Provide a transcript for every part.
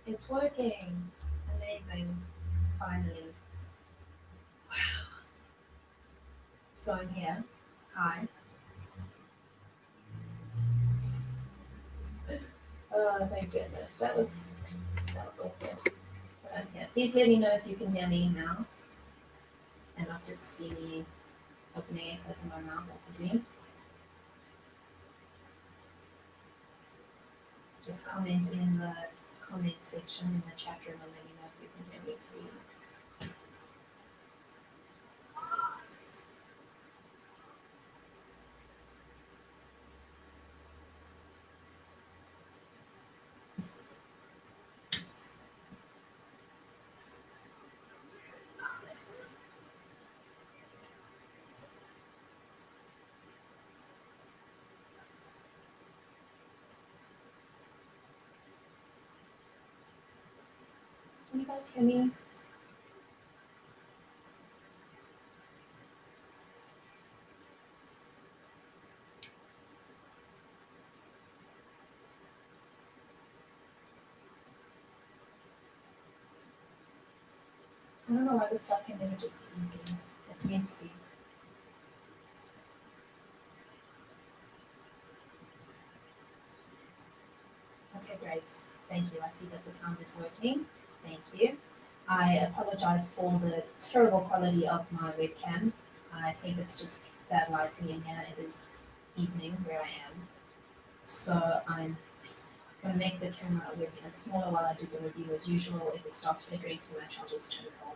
It's working. Amazing. Finally. So I'm here. Hi. Oh, thank goodness. That was awful. But I'm here. Please let me know if you can hear me now and not just see me opening and closing my mouth awkwardly. Just comment in the comment section in the chat room and let me know if you can hear me, please. Can you guys hear me? I don't know why this stuff can never just be easy. It's meant to be. Okay, great. Thank you. I see that the sound is working. Thank you. I apologize for the terrible quality of my webcam. I think it's just bad lighting in here. It is evening where I am. So I'm going to make the camera webcam smaller while I do the review as usual. If it starts flickering too much, I'll just turn it off.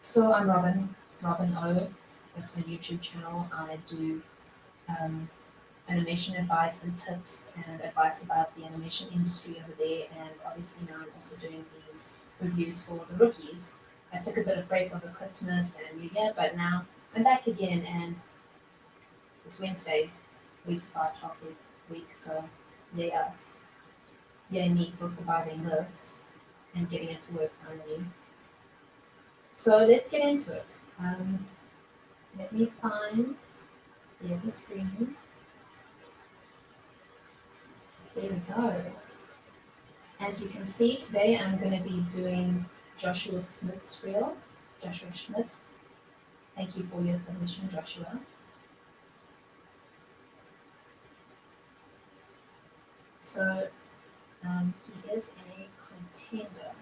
So I'm Robin O. That's my YouTube channel. I do animation advice and tips and advice about the animation industry over there. And obviously now I'm also doing these reviews for the rookies. I took a bit of break over Christmas and New Year, but now I'm back again and it's Wednesday. We've started halfway week, so yay us. Yay me for surviving this and getting it to work finally. So let's get into it. Let me find the other screen. There we go. As you can see, today I'm going to be doing Joshua Smith's reel. Joshua Schmidt. Thank you for your submission, Joshua. So he is a contender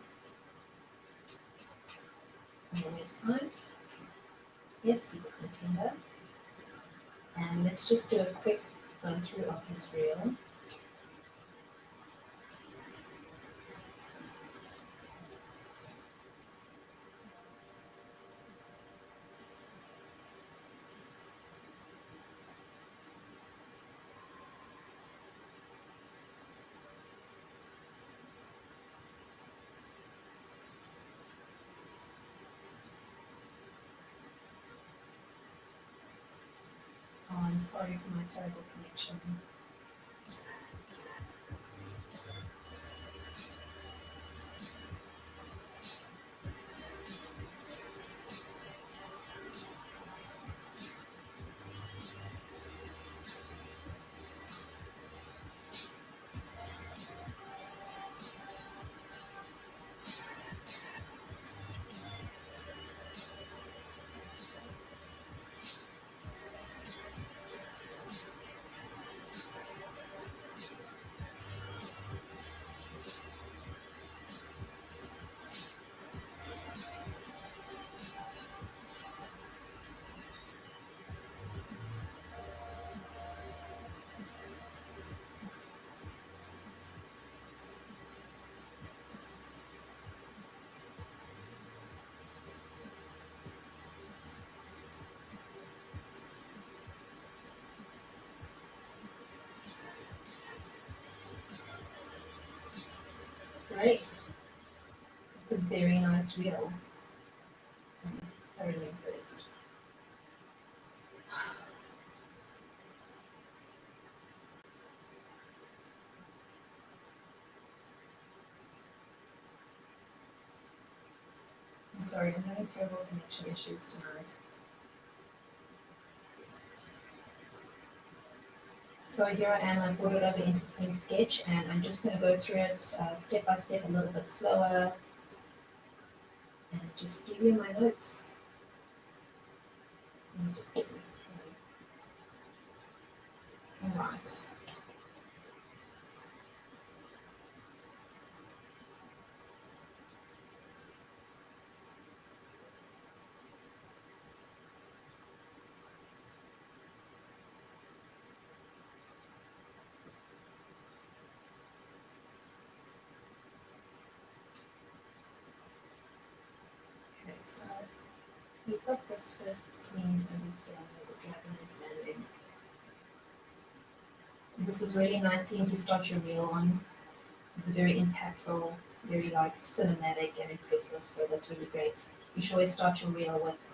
on the website. Yes, he's a contender. And let's just do a quick run through of his reel. Oh, I'm sorry for my terrible connection. Great. It's a very nice reel. I'm thoroughly impressed. I'm sorry, I'm having terrible connection issues tonight. So here I am, I've brought it over into Sync Sketch, and I'm just going to go through it step by step, a little bit slower, and just give you my notes. Let me just get my pen. All right. Okay, so we've got this first scene over here where the dragon is landing. This is really nice scene to start your reel on. It's very impactful, very like cinematic and impressive, so that's really great. You should always start your reel with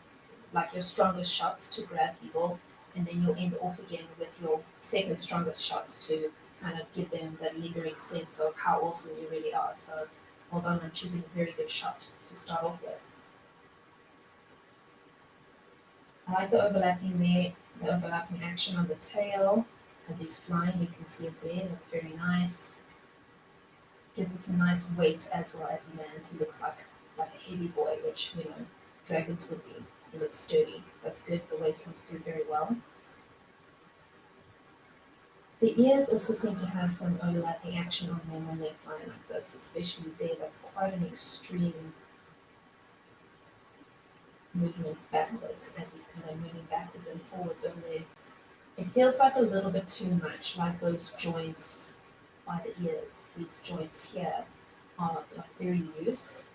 like your strongest shots to grab people, and then you'll end off again with your second strongest shots to kind of give them that lingering sense of how awesome you really are. So well done on choosing a very good shot to start off with. I like the overlapping there, the overlapping action on the tail. As he's flying, you can see it there, that's very nice. Gives it some nice weight as well as he lands. He looks like a heavy boy, which, you know, dragons would be. He looks sturdy. That's good, the weight comes through very well. The ears also seem to have some overlapping action on them when they're flying like this, especially there. That's quite an extreme movement backwards as he's kind of moving backwards and forwards over there. It feels like a little bit too much, like those joints by the ears. These joints here are like very loose,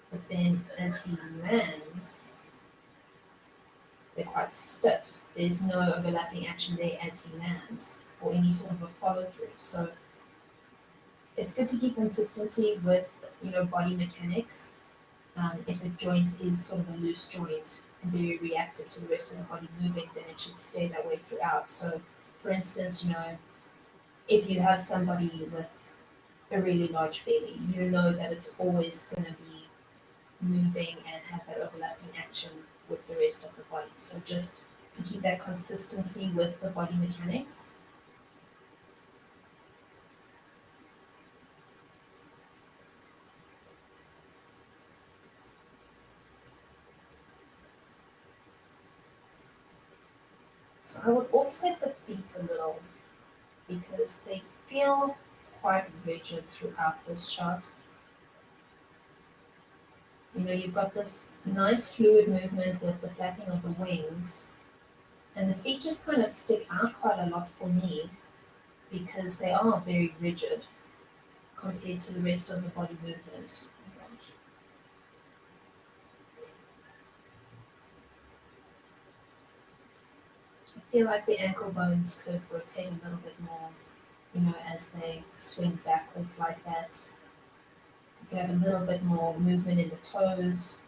but then as he lands, they're quite stiff. There's no overlapping action there as he lands or any sort of a follow through. So it's good to keep consistency with, you know, body mechanics. If a joint is sort of a loose joint and very reactive to the rest of the body moving, then it should stay that way throughout. So, for instance, you know, if you have somebody with a really large belly, you know that it's always going to be moving and have that overlapping action with the rest of the body. So just to keep that consistency with the body mechanics. So I would offset the feet a little because they feel quite rigid throughout this shot. You know, you've got this nice fluid movement with the flapping of the wings, and the feet just kind of stick out quite a lot for me because they are very rigid compared to the rest of the body movement. I feel like the ankle bones could rotate a little bit more, you know, as they swing backwards like that. You could have a little bit more movement in the toes.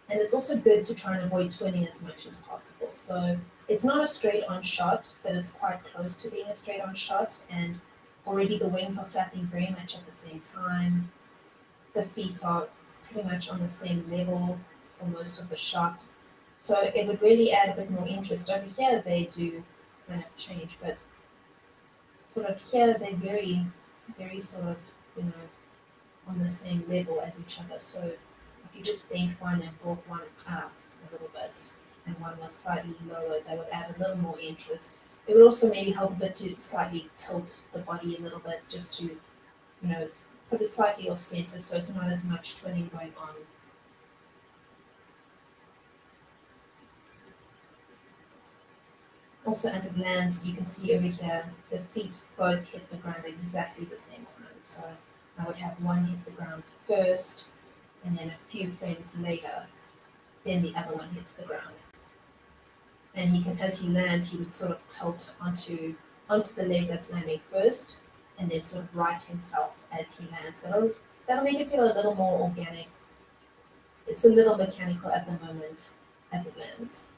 And it's also good to try and avoid twinning as much as possible. So it's not a straight on shot, but it's quite close to being a straight on shot. And already the wings are flapping very much at the same time. The feet are pretty much on the same level for most of the shot. So it would really add a bit more interest. Over here they do kind of change, but sort of here they're very, very sort of, you know, on the same level as each other. So if you just bent one and brought one up a little bit and one was slightly lower, that would add a little more interest. It would also maybe help a bit to slightly tilt the body a little bit just to, you know, put it slightly off center so it's not as much twinning going on. Also, as it lands, you can see over here, the feet both hit the ground at exactly the same time. So I would have one hit the ground first, and then a few frames later, then the other one hits the ground. And he can, as he lands, he would sort of tilt onto the leg that's landing first, and then sort of right himself as he lands. That'll make it feel a little more organic. It's a little mechanical at the moment as it lands.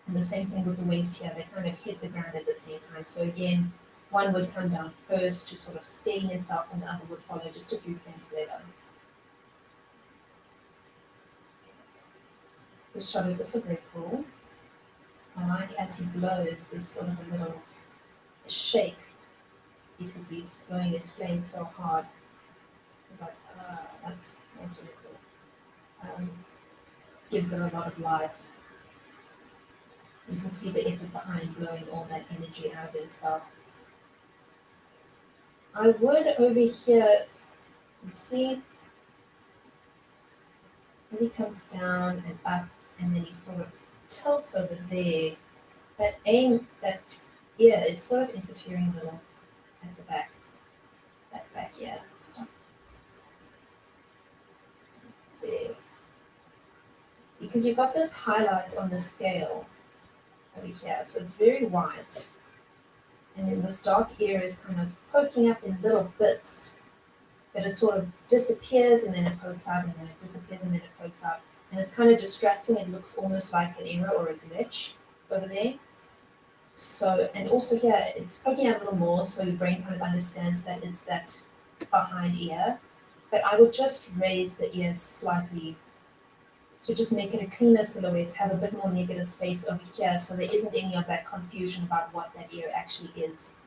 And the same thing with the wings here, they kind of hit the ground at the same time. So again, one would come down first to sort of steady himself, and the other would follow just a few frames later. This shot is also very cool. I like as he blows, there's sort of a little shake because he's blowing his flame so hard. It's like, that's really cool. Gives it a lot of life. You can see the effort behind blowing all that energy out of himself. I would over here, you see, as he comes down and up, and then he sort of tilts over there, that ear is sort of interfering a little at the back, that back ear. Stop. So it's there. Because you've got this highlight on the scale over here, so it's very white. And then this dark ear is kind of poking up in little bits, but it sort of disappears and then it pokes out and then it disappears and then it pokes out. And it's kind of distracting. It looks almost like an error or a glitch over there. So, and also here, it's poking out a little more, so your brain kind of understands that it's that behind ear. But I would just raise the ear slightly to just make it a cleaner silhouette, have a bit more negative space over here, so there isn't any of that confusion about what that ear actually is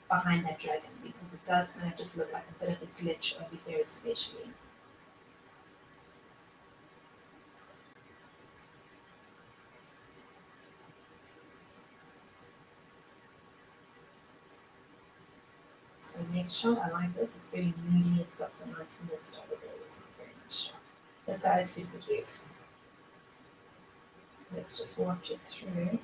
behind that dragon, because it does kind of just look like a bit of a glitch over here especially. So next shot, I like this. It's very moody. It's got some nice mist over there. This is a very nice shot. This guy is super cute. So let's just watch it through.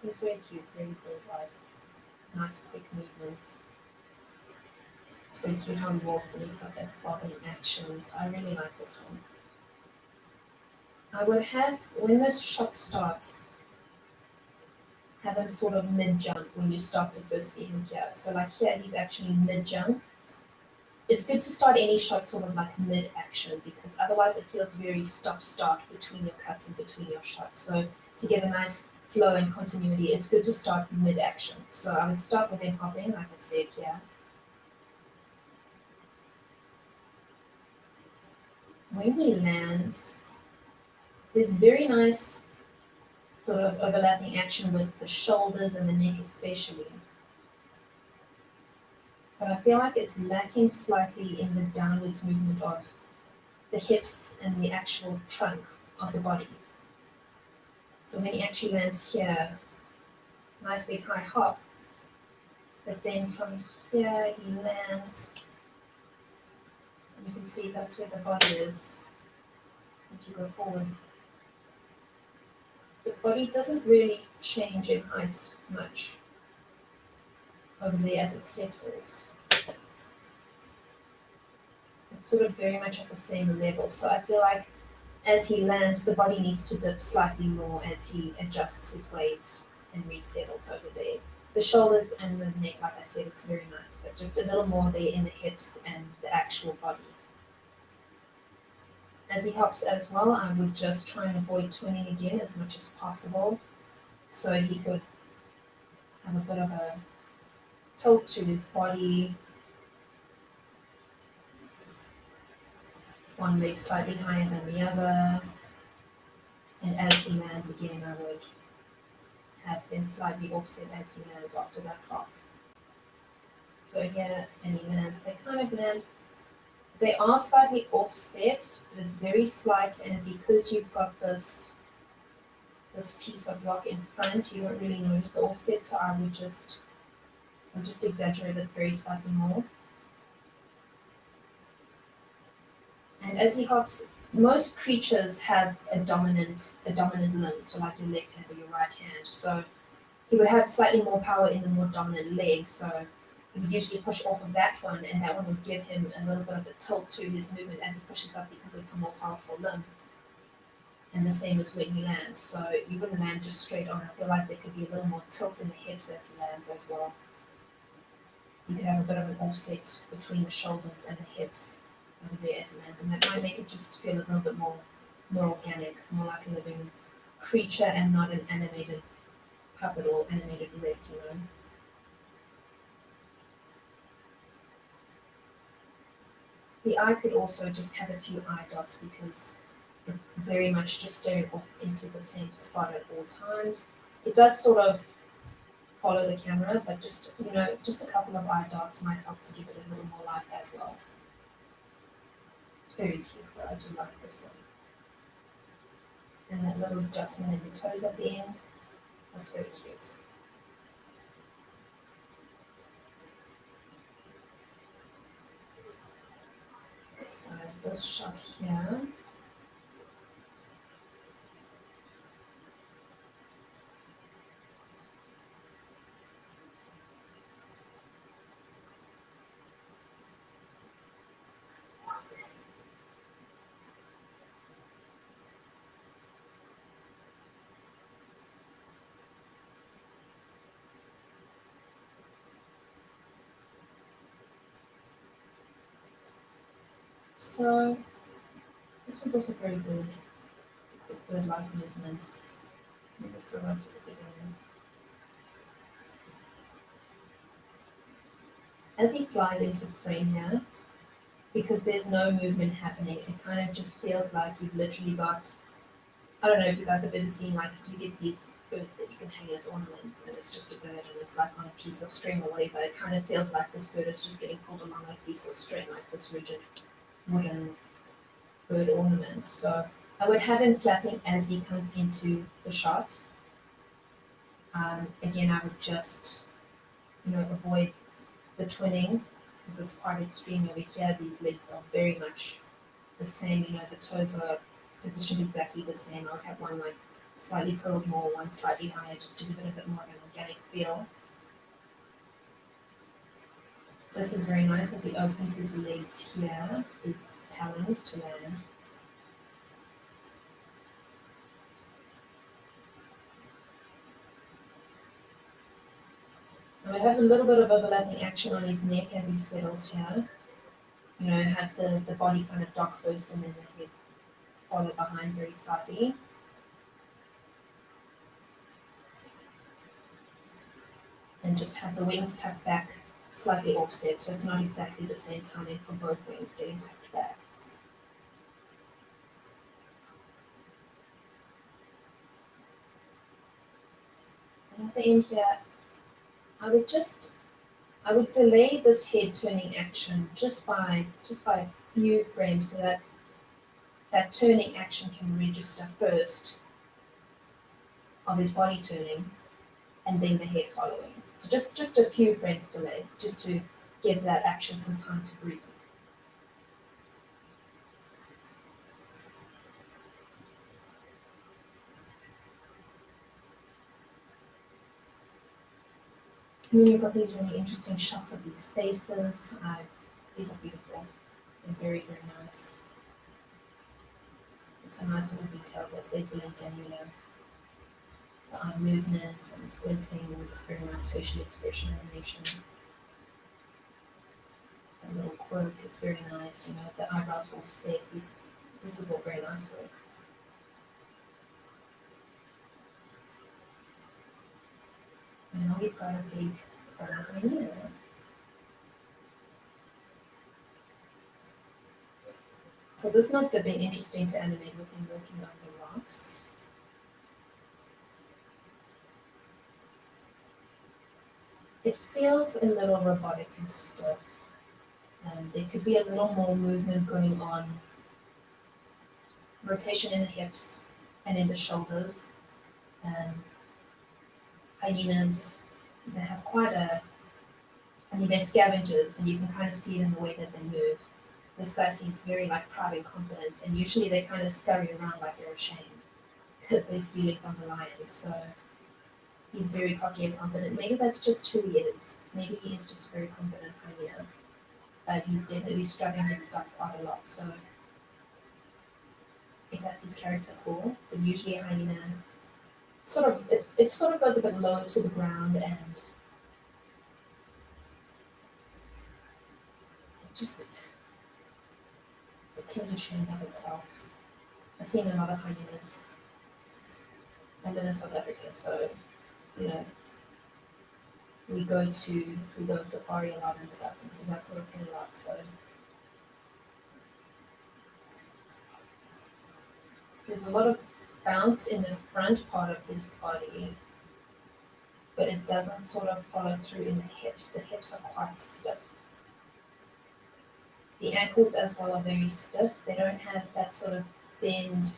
He's very cute, very good, like nice quick movements. It's very cute how he walks and he's got that bobbing action. So I really like this one. I would have, when this shot starts, have him sort of mid-jump when you start to first see him here. So like here, he's actually mid-jump. It's good to start any shot sort of like mid-action because otherwise it feels very stop-start between your cuts and between your shots. So to get a nice flow and continuity, it's good to start mid-action. So I would start with him hopping, like I said here. When he lands, there's very nice sort of overlapping action with the shoulders and the neck especially. But I feel like it's lacking slightly in the downwards movement of the hips and the actual trunk of the body. So when he actually lands here, nice big high hop, but then from here he lands, and you can see that's where the body is. If you go forward, the body doesn't really change in height much over there as it settles. It's sort of very much at the same level. So I feel like as he lands, the body needs to dip slightly more as he adjusts his weight and resettles over there. The shoulders and the neck, like I said, it's very nice, but just a little more there in the hips and the actual body. As he hops as well, I would just try and avoid twinning again as much as possible, so he could have a bit of a tilt to his body. One leg slightly higher than the other, and as he lands again, I would have them slightly offset as he lands after that hop. So here, and he lands, they kind of land, they are slightly offset, but it's very slight, and because you've got this piece of rock in front, you don't really notice the offset, so I would just exaggerate it very slightly more. And as he hops, most creatures have a dominant limb, so like your left hand or your right hand. So he would have slightly more power in the more dominant leg. So he would usually push off of that one, and that one would give him a little bit of a tilt to his movement as he pushes up because it's a more powerful limb. And the same as when he lands. So you wouldn't land just straight on. I feel like there could be a little more tilt in the hips as he lands as well. You could have a bit of an offset between the shoulders and the hips over there as he lands, and that might make it just feel a little bit more organic, more like a living creature and not an animated puppet or animated rig, you know. The eye could also just have a few eye dots because it's very much just staring off into the same spot at all times. It does sort of follow the camera, but just just a couple of eye dots might help to give it a little more life as well. It's very cute, but I do like this one. And that little adjustment in the toes at the end, that's very cute. Okay, so this shot here. So this one's also very good. Quick bird-like movements. Let me just go right to the beginning. As he flies into frame here, because there's no movement happening, it kind of just feels like you've literally got, I don't know if you guys have ever seen, like, you get these birds that you can hang as ornaments, and it's just a bird and it's like on a piece of string or whatever. It kind of feels like this bird is just getting pulled along a piece of string, like this rigid wooden bird ornament. So I would have him flapping as he comes into the shot. Again, I would just, avoid the twinning because it's quite extreme over here. These legs are very much the same. The toes are positioned exactly the same. I'll have one like slightly curled more, one slightly higher, just to give it a bit more of an organic feel. This is very nice as he opens his legs here, his talons to land. I have a little bit of overlapping action on his neck as he settles here. Have the body kind of dock first and then the head follow behind very slightly. And just have the wings tucked back slightly offset, so it's not exactly the same timing for both wings getting tucked back. And at the end here, I would delay this head turning action just by a few frames so that that turning action can register first of his body turning and then the head following. So just a few frames delay, just to give that action some time to breathe. And then you've got these really interesting shots of these faces. These are beautiful. They're very, very nice. There's some nice little details as they blink and the eye movements and the squinting. It's very nice facial expression animation. A little quirk is very nice. The eyebrows offset. This is all very nice work. And now we've got a big bird here. So this must have been interesting to animate with him walking on the rocks. It feels a little robotic and stiff. There could be a little more movement going on. Rotation in the hips and in the shoulders. Hyenas, they have they're scavengers, and you can kind of see it in the way that they move. This guy seems very proud and confident, and usually they kind of scurry around like they're ashamed because they're stealing from the lions. So he's very cocky and confident. Maybe that's just who he is. Maybe he is just a very confident hyena, but he's definitely struggling with stuff quite a lot. So if that's his character, cool. But usually a hyena it sort of goes a bit lower to the ground and it seems ashamed of itself. I've seen a lot of hyenas. I live in South Africa, so you know we go on safari a lot and stuff, and see that sort of thing a lot. So There's a lot of bounce in the front part of his body, but it doesn't sort of follow through in the hips. The hips are quite stiff. The ankles as well are very stiff. They don't have that sort of bend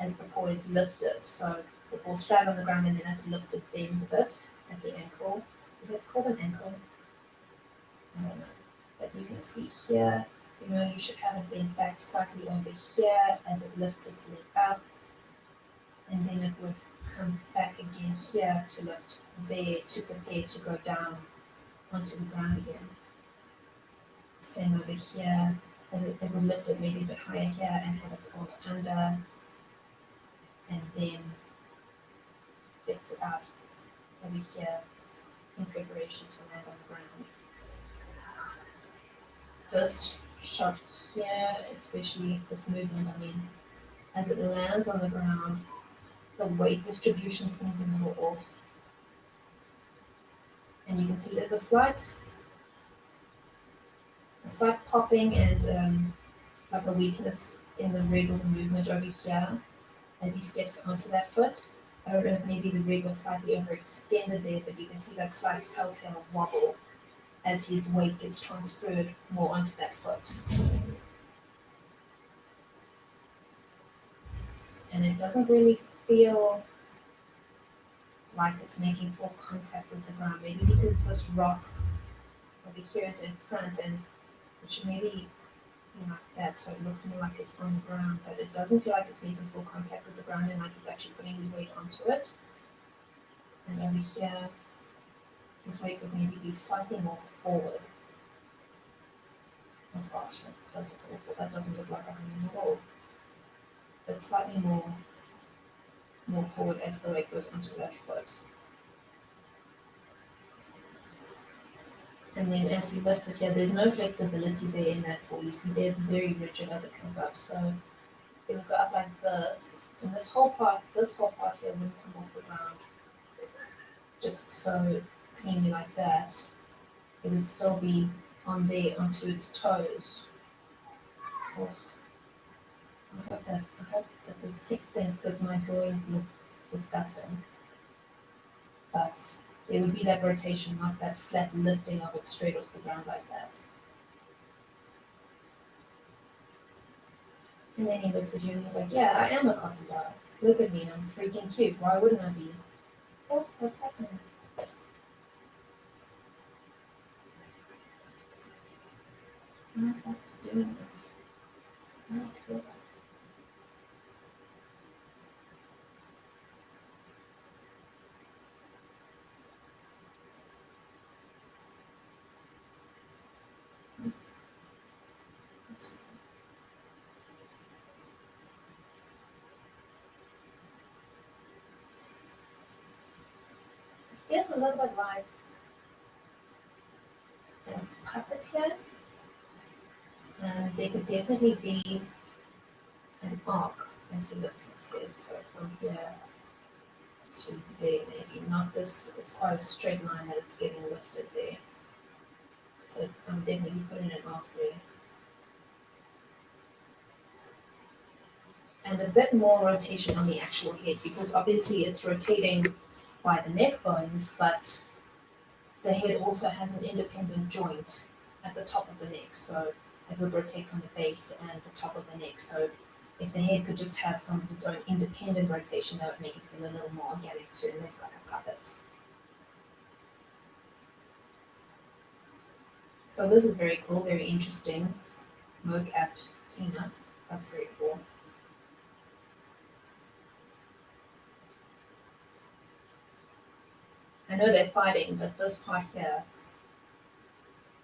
as the paw is lifted. So the paw's flat on the ground and then as it lifts it bends a bit at the ankle. Is it called an ankle? I don't know. But you can see here, you should have it bent back slightly over here as it lifts its leg up. And then it would come back again here to lift there to prepare to go down onto the ground again. Same over here, as it would lift it maybe a bit higher here and have it fall under, and then fix it out over here in preparation to land on the ground. This shot here, especially this movement, as it lands on the ground, the weight distribution seems a little off. And you can see there's a slight popping and like a weakness in the rig or the movement over here as he steps onto that foot. I don't know if maybe the rig was slightly overextended there, but you can see that slight telltale wobble as his weight gets transferred more onto that foot. And it doesn't really feel like it's making full contact with the ground, maybe because this rock over here is in front and it should maybe be like that, so it looks more like it's on the ground, but it doesn't feel like it's making full contact with the ground and like he's actually putting his weight onto it. And over here, his weight would maybe be slightly more forward. Oh gosh, that looks awful. That doesn't look like a hand at all. But slightly more forward as the weight goes onto that foot. And then as he lifts it here, there's no flexibility there in that paw. You see there, it's very rigid as it comes up. So it would go up like this. And this whole part here wouldn't come off the ground just so cleanly like that. It would still be on there onto its toes. Oh, I hope that this makes sense because my drawings look disgusting. But there would be that rotation, not that flat lifting of it straight off the ground like that. And then he looks at you and he's like, yeah, I am a cocky guy. Look at me, I'm freaking cute. Why wouldn't I be? Oh, what's happening? What's that doing it? I don't feel that. Feels a little bit like a puppet here. There could definitely be an arc as he lifts his head. So from here to there, maybe not this. It's quite a straight line that it's getting lifted there. So I'm definitely putting an arc there. And a bit more rotation on the actual head because obviously it's rotating by the neck bones, but the head also has an independent joint at the top of the neck, so it would rotate from the base and the top of the neck. So if the head could just have some of its own independent rotation, that would make it feel a little more organic too, and less like a puppet. So this is very cool, very interesting. Mocap cleanup, that's very cool. I know they're fighting, but this part here,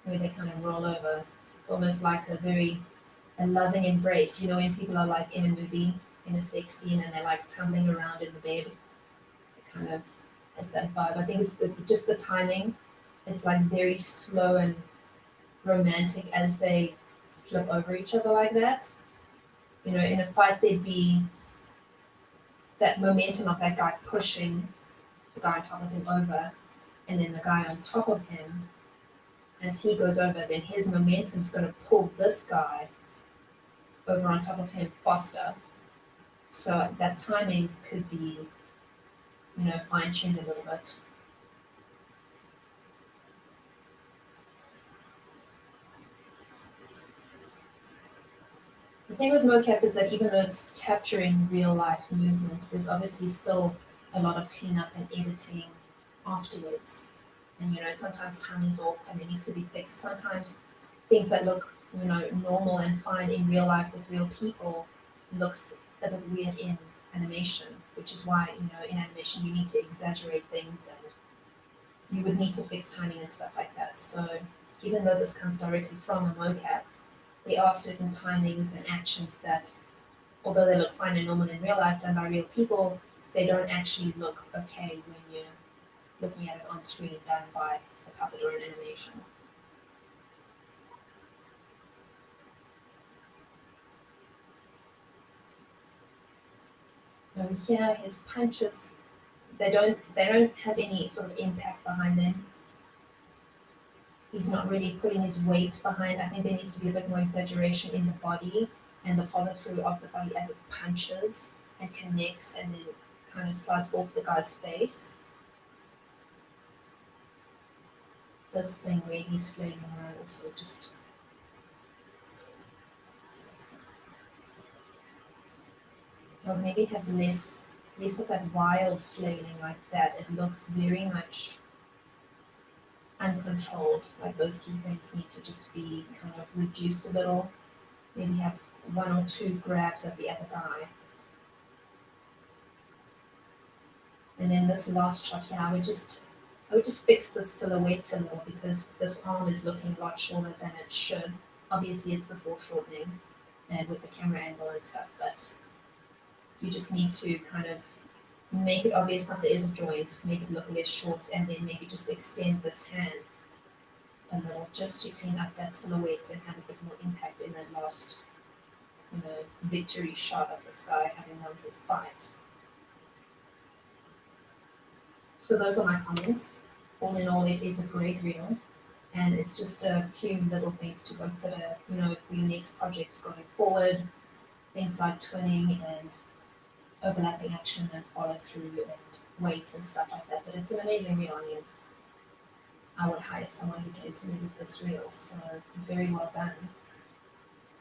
where they kind of roll over, it's almost like a loving embrace. You know, when people are like in a movie, in a sex scene, and they're like tumbling around in the bed, it kind of has that vibe. I think it's just the timing. It's like very slow and romantic as they flip over each other like that. You know, in a fight, there'd be that momentum of that guy pushing the guy on top of him over, and then the guy on top of him, as he goes over, then his momentum's going to pull this guy over on top of him faster. So that timing could be, fine-tuned a little bit. The thing with mocap is that even though it's capturing real life movements, there's obviously still a lot of cleanup and editing afterwards. And sometimes timing's off and it needs to be fixed. Sometimes things that look, normal and fine in real life with real people looks a bit weird in animation, which is why, in animation you need to exaggerate things and you would need to fix timing and stuff like that. So even though this comes directly from a mocap, there are certain timings and actions that, although they look fine and normal in real life done by real people, they don't actually look okay when you're looking at it on screen done by a puppet or an animation. Over here, his punches, they don't have any sort of impact behind them. He's not really putting his weight behind. I think there needs to be a bit more exaggeration in the body and the follow through of the body as it punches and connects and then kind of slides off the guy's face. This thing where he's flailing around also just. Or maybe have less of that wild flailing like that. It looks very much uncontrolled. Like those keyframes need to just be kind of reduced a little. Maybe have one or two grabs at the other guy. And then this last shot here, I would just fix the silhouettes a little because this arm is looking a lot shorter than it should. Obviously it's the foreshortening and with the camera angle and stuff, but you just need to kind of make it obvious that there is a joint, make it look less short, and then maybe just extend this hand a little just to clean up that silhouette and have a bit more impact in that last, victory shot of this guy having won his fight. So those are my comments. All in all, it is a great reel, and it's just a few little things to consider, for your next projects going forward. Things like twinning and overlapping action and follow through and weight and stuff like that. But it's an amazing reel. I mean, I would hire someone who came to me with this reel, so very well done.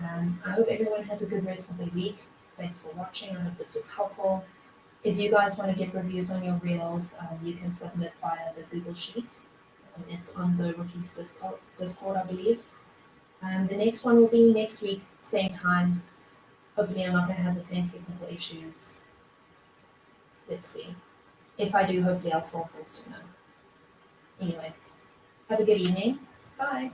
I hope everyone has a good rest of the week. Thanks for watching. I hope this was helpful. If you guys want to get reviews on your reels, you can submit via the Google Sheet. It's on the Rookies Discord, I believe. The next one will be next week, same time. Hopefully I'm not going to have the same technical issues. Let's see. If I do, hopefully I'll solve them sooner. Anyway, have a good evening. Bye.